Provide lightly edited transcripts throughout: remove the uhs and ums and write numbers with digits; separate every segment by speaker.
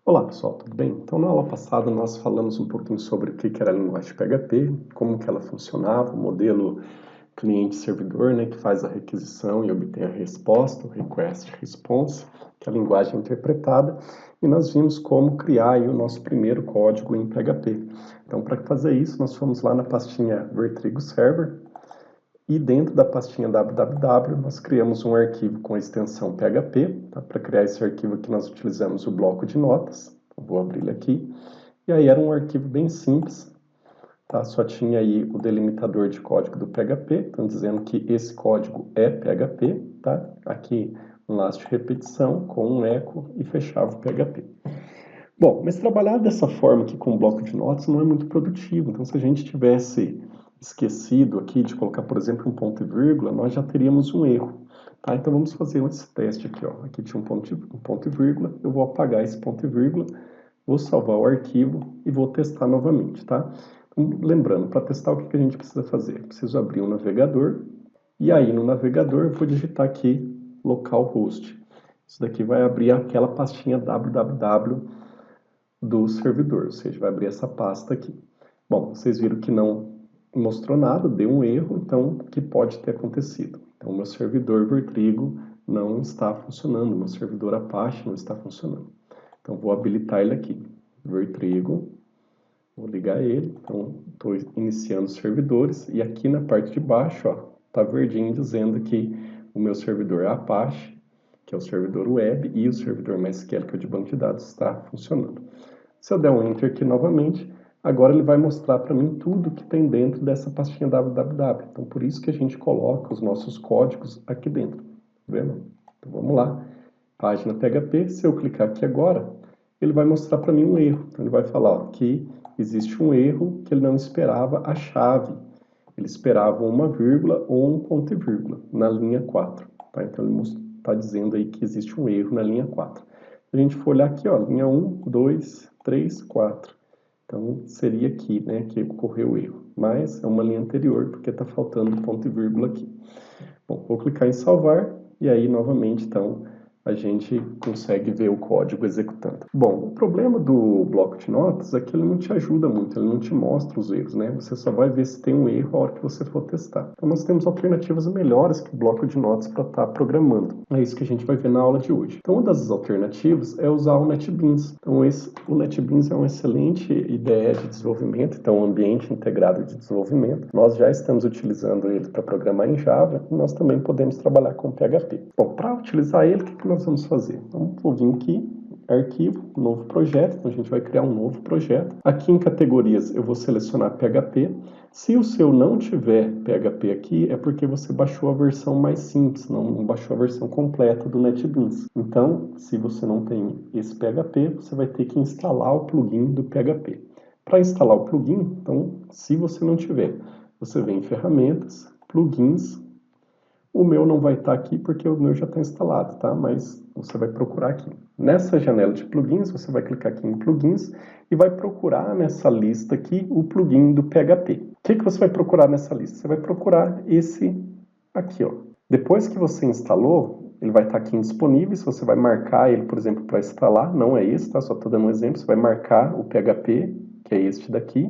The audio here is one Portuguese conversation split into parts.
Speaker 1: Olá pessoal, tudo bem? Então na aula passada nós falamos um pouquinho sobre o que era a linguagem PHP, como que ela funcionava, o modelo cliente-servidor, né, que faz a requisição e obtém a resposta, o request-response, que é a linguagem interpretada, e nós vimos como criar aí o nosso primeiro código em PHP. Então para fazer isso nós fomos lá na pastinha Vertrigo Server, e dentro da pastinha www, nós criamos um arquivo com a extensão PHP. Tá? Para criar esse arquivo aqui, nós utilizamos o bloco de notas. Vou abrir ele aqui. E aí era um arquivo bem simples. Tá? Só tinha aí o delimitador de código do PHP, então dizendo que esse código é PHP. Tá? Aqui um laço de repetição com um eco e fechava o PHP. Bom, mas trabalhar dessa forma aqui com o bloco de notas não é muito produtivo. Então, se a gente tivesse esquecido aqui de colocar, por exemplo, um ponto e vírgula, nós já teríamos um erro. Tá? Então, vamos fazer esse teste aqui. Ó. Aqui tinha um ponto e vírgula, eu vou apagar esse ponto e vírgula, vou salvar o arquivo e vou testar novamente. Tá? Então, lembrando, para testar o que a gente precisa fazer? Eu preciso abrir um navegador, e aí no navegador eu vou digitar aqui localhost. Isso daqui vai abrir aquela pastinha www do servidor, ou seja, vai abrir essa pasta aqui. Bom, vocês viram que não mostrou nada, deu um erro, então o que pode ter acontecido? Então, o meu servidor Vertrigo não está funcionando, o meu servidor Apache não está funcionando. Então, vou habilitar ele aqui, Vertrigo, vou ligar ele, então estou iniciando os servidores, e aqui na parte de baixo, está verdinho dizendo que o meu servidor Apache, que é o servidor web, e o servidor MySQL, que é o de banco de dados, está funcionando. Se eu der um Enter aqui novamente, agora ele vai mostrar para mim tudo que tem dentro dessa pastinha www. Então, por isso que a gente coloca os nossos códigos aqui dentro. Tá vendo? Então, vamos lá. Página PHP, se eu clicar aqui agora, ele vai mostrar para mim um erro. Então, ele vai falar que existe um erro que ele não esperava a chave. Ele esperava uma vírgula ou um ponto e vírgula na linha 4. Tá? Então, ele está dizendo aí que existe um erro na linha 4. Se a gente for olhar aqui, ó, linha 1, 2, 3, 4. Então, seria aqui, né, que ocorreu o erro. Mas é uma linha anterior, porque está faltando ponto e vírgula aqui. Bom, vou clicar em salvar, e aí, novamente, então, a gente consegue ver o código executando. Bom, o problema do bloco de notas é que ele não te ajuda muito, ele não te mostra os erros, né? Você só vai ver se tem um erro a hora que você for testar. Então, nós temos alternativas melhores que o bloco de notas para estar programando. É isso que a gente vai ver na aula de hoje. Então, uma das alternativas é usar o NetBeans. Então, o NetBeans é uma excelente ideia de desenvolvimento, então, um ambiente integrado de desenvolvimento. Nós já estamos utilizando ele para programar em Java, e nós também podemos trabalhar com PHP. Bom, para utilizar ele, o que nós vamos fazer? Então, vou vir aqui, arquivo, novo projeto, então a gente vai criar um novo projeto. Aqui em categorias eu vou selecionar PHP. Se o seu não tiver PHP aqui, é porque você baixou a versão mais simples, não baixou a versão completa do NetBeans. Então, se você não tem esse PHP, você vai ter que instalar o plugin do PHP. Para instalar o plugin, então, se você não tiver, você vem em ferramentas, plugins. O meu não vai estar aqui porque o meu já está instalado, tá? Mas você vai procurar aqui. Nessa janela de plugins, você vai clicar aqui em plugins e vai procurar nessa lista aqui o plugin do PHP. O que você vai procurar nessa lista? Você vai procurar esse aqui, ó. Depois que você instalou, ele vai estar aqui indisponível. Se você vai marcar ele, por exemplo, para instalar, não é esse, tá? Só estou dando um exemplo. Você vai marcar o PHP, que é este daqui,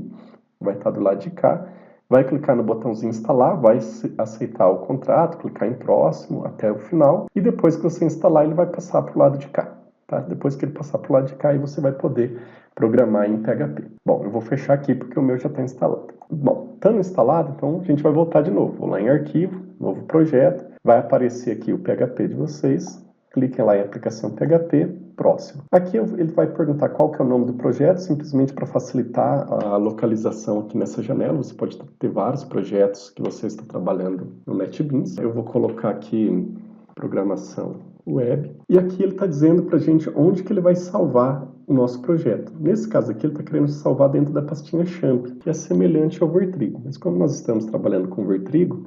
Speaker 1: vai estar do lado de cá. Vai clicar no botãozinho instalar, vai aceitar o contrato, clicar em próximo até o final, e depois que você instalar, ele vai passar para o lado de cá. Tá? Depois que ele passar para o lado de cá, aí você vai poder programar em PHP. Bom, eu vou fechar aqui porque o meu já está instalado. Bom, estando instalado, então a gente vai voltar de novo. Vou lá em arquivo, novo projeto, vai aparecer aqui o PHP de vocês, cliquem lá em aplicação PHP, próximo. Aqui ele vai perguntar qual que é o nome do projeto, simplesmente para facilitar a localização aqui nessa janela. Você pode ter vários projetos que você está trabalhando no NetBeans. Eu vou colocar aqui programação web. E aqui ele está dizendo para a gente onde que ele vai salvar o nosso projeto. Nesse caso aqui ele está querendo salvar dentro da pastinha Champ, que é semelhante ao Vertrigo. Mas como nós estamos trabalhando com Vertrigo,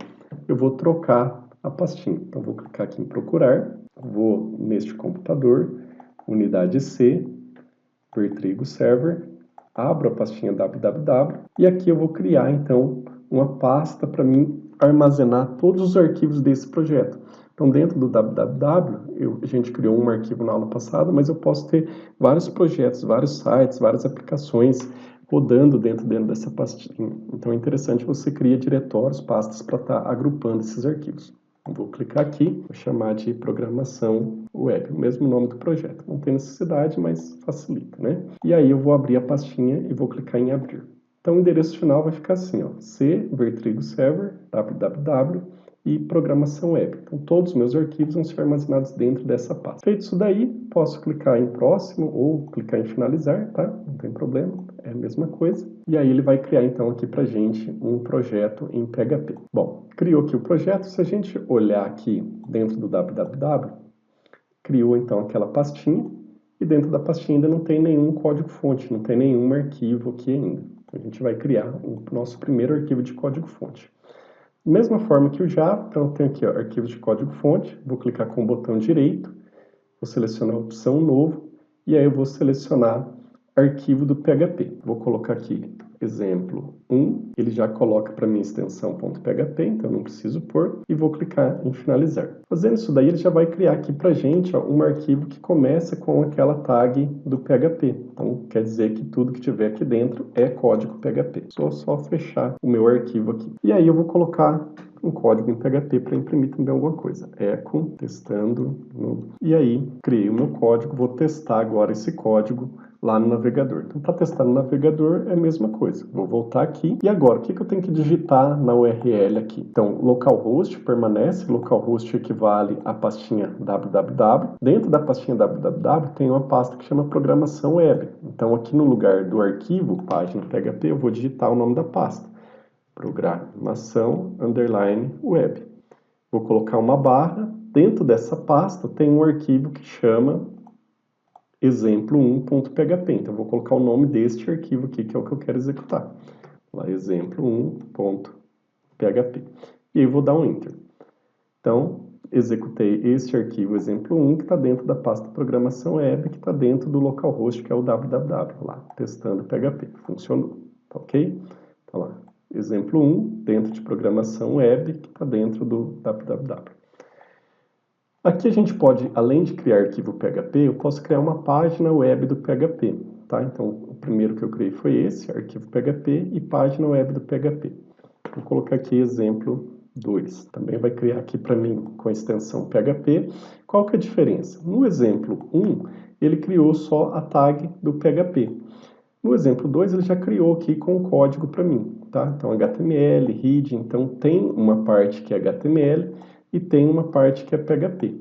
Speaker 1: eu vou trocar a pastinha. Então vou clicar aqui em procurar, vou neste computador, unidade C, Vertrigo Server, abro a pastinha www e aqui eu vou criar então uma pasta para mim armazenar todos os arquivos desse projeto. Então, dentro do www, a gente criou um arquivo na aula passada, mas eu posso ter vários projetos, vários sites, várias aplicações rodando dentro dessa pastinha. Então, é interessante você criar diretórios, pastas para estar agrupando esses arquivos. Eu vou clicar aqui, vou chamar de programação web, o mesmo nome do projeto. Não tem necessidade, mas facilita, né? E aí eu vou abrir a pastinha e vou clicar em abrir. Então o endereço final vai ficar assim, ó, C, Vertrigo Server, www e programação web. Então todos os meus arquivos vão ser armazenados dentro dessa pasta. Feito isso daí, posso clicar em próximo ou clicar em finalizar, tá? Não tem problema, é a mesma coisa. E aí ele vai criar então aqui pra gente um projeto em PHP. Bom, criou aqui o projeto, se a gente olhar aqui dentro do www, criou então aquela pastinha e dentro da pastinha ainda não tem nenhum código-fonte, não tem nenhum arquivo aqui ainda. A gente vai criar o nosso primeiro arquivo de código-fonte. Mesma forma que o Java, então eu tenho aqui ó, arquivos de código-fonte, vou clicar com o botão direito, vou selecionar a opção novo e aí eu vou selecionar arquivo do PHP. Vou colocar aqui exemplo 1, ele já coloca para mim extensão .php, então eu não preciso pôr, e vou clicar em finalizar. Fazendo isso daí, ele já vai criar aqui para a gente ó, um arquivo que começa com aquela tag do PHP. Então, quer dizer que tudo que tiver aqui dentro é código PHP. Só fechar o meu arquivo aqui. E aí eu vou colocar um código em PHP para imprimir também alguma coisa. Echo, testando. E aí, criei o meu código, vou testar agora esse código lá no navegador. Então, para testar no navegador é a mesma coisa. Vou voltar aqui. E agora, o que eu tenho que digitar na URL aqui? Então, localhost permanece. Localhost equivale à pastinha www. Dentro da pastinha www tem uma pasta que chama programação web. Então, aqui no lugar do arquivo, página PHP, eu vou digitar o nome da pasta. Programação _web. Vou colocar uma barra. Dentro dessa pasta tem um arquivo que chama exemplo1.php. Então, eu vou colocar o nome deste arquivo aqui, que é o que eu quero executar. Lá, exemplo1.php. E aí, vou dar um Enter. Então, executei este arquivo exemplo1, que está dentro da pasta programação web, que está dentro do localhost, que é o www. Lá, testando PHP. Funcionou. Tá ok? Tá lá. Exemplo1, dentro de programação web, que está dentro do www. Aqui a gente pode, além de criar arquivo PHP, eu posso criar uma página web do PHP, tá? Então, o primeiro que eu criei foi esse, arquivo PHP e página web do PHP. Vou colocar aqui exemplo 2. Também vai criar aqui para mim com a extensão PHP. Qual que é a diferença? No exemplo 1, ele criou só a tag do PHP. No exemplo 2, ele já criou aqui com o código para mim, tá? Então, HTML, read, então tem uma parte que é HTML e tem uma parte que é PHP.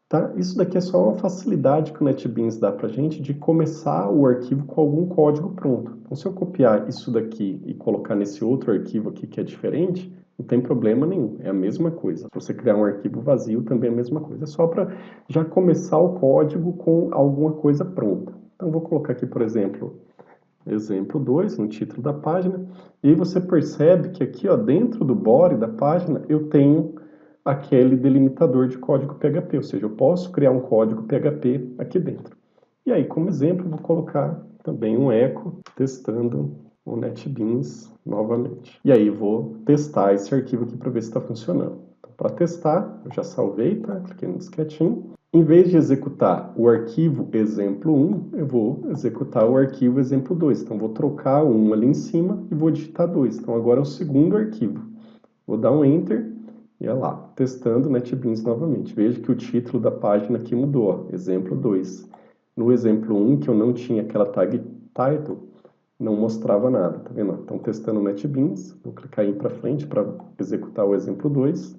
Speaker 1: Tá? Isso daqui é só uma facilidade que o NetBeans dá para a gente de começar o arquivo com algum código pronto. Então, se eu copiar isso daqui e colocar nesse outro arquivo aqui que é diferente, não tem problema nenhum, é a mesma coisa. Se você criar um arquivo vazio, também é a mesma coisa. É só para já começar o código com alguma coisa pronta. Então, vou colocar aqui, por exemplo, exemplo 2, no título da página, e aí você percebe que aqui, ó, dentro do body da página, eu tenho aquele delimitador de código PHP, ou seja, eu posso criar um código PHP aqui dentro. E aí, como exemplo, eu vou colocar também um echo testando o NetBeans novamente. E aí, vou testar esse arquivo aqui para ver se está funcionando. Então, para testar, eu já salvei, tá? Cliquei no disquetinho. Em vez de executar o arquivo exemplo1, eu vou executar o arquivo exemplo2. Então, vou trocar o 1 ali em cima e vou digitar 2. Então, agora é o segundo arquivo. Vou dar um Enter. E olha lá, testando NetBeans novamente. Veja que o título da página aqui mudou, ó, exemplo 2. No exemplo 1, que eu não tinha aquela tag title, não mostrava nada, tá vendo? Então, testando NetBeans, vou clicar aí para frente para executar o exemplo 2.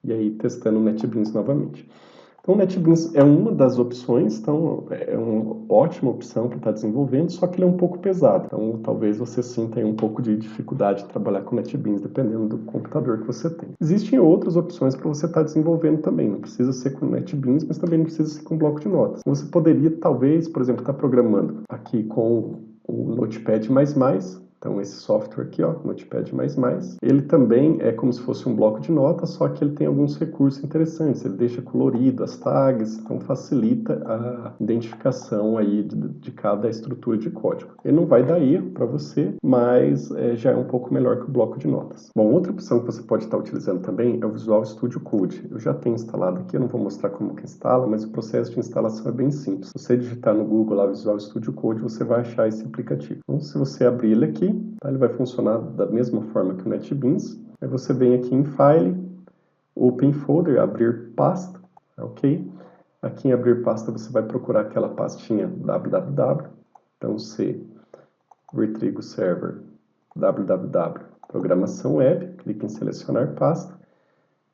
Speaker 1: E aí, testando NetBeans novamente. Então, o NetBeans é uma das opções, então é uma ótima opção para estar desenvolvendo, só que ele é um pouco pesado. Então, talvez você sinta aí um pouco de dificuldade de trabalhar com NetBeans, dependendo do computador que você tem. Existem outras opções para você estar desenvolvendo também. Não precisa ser com NetBeans, mas também não precisa ser com bloco de notas. Você poderia, talvez, por exemplo, estar programando aqui com o Notepad++, Então, esse software aqui, ó, Notepad++, ele também é como se fosse um bloco de notas, só que ele tem alguns recursos interessantes. Ele deixa colorido as tags, então facilita a identificação aí de cada estrutura de código. Ele não vai dar erro para você, mas já é um pouco melhor que o bloco de notas. Bom, outra opção que você pode estar utilizando também é o Visual Studio Code. Eu já tenho instalado aqui, eu não vou mostrar como que instala, mas o processo de instalação é bem simples. Se você digitar no Google lá Visual Studio Code, você vai achar esse aplicativo. Então, se você abrir ele aqui, tá, ele vai funcionar da mesma forma que o NetBeans. Aí você vem aqui em File, Open Folder, abrir pasta, ok? Aqui em abrir pasta você vai procurar aquela pastinha www. Então, C, Retrigo Server, www, programação web, clique em selecionar pasta.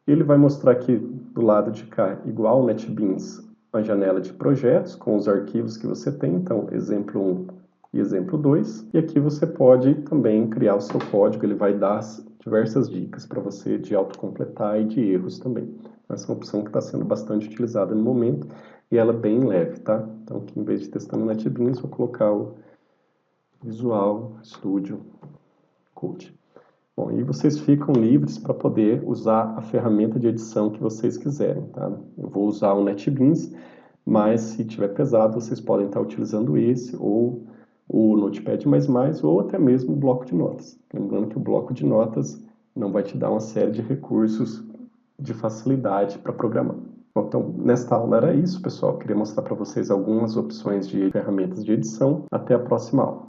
Speaker 1: Ele vai mostrar aqui do lado de cá, igual o NetBeans, a janela de projetos com os arquivos que você tem. Então, exemplo 1 e exemplo 2. E aqui você pode também criar o seu código, ele vai dar diversas dicas para você de autocompletar e de erros também. Essa é uma opção que está sendo bastante utilizada no momento e ela é bem leve, tá? Então, aqui em vez de testar no NetBeans, vou colocar o Visual Studio Code. Bom, e vocês ficam livres para poder usar a ferramenta de edição que vocês quiserem, tá? Eu vou usar o NetBeans, mas se tiver pesado, vocês podem estar utilizando esse ou o Notepad++, ou até mesmo o bloco de notas. Lembrando que o bloco de notas não vai te dar uma série de recursos de facilidade para programar. Bom, então, nesta aula era isso, pessoal. Eu queria mostrar para vocês algumas opções de ferramentas de edição. Até a próxima aula.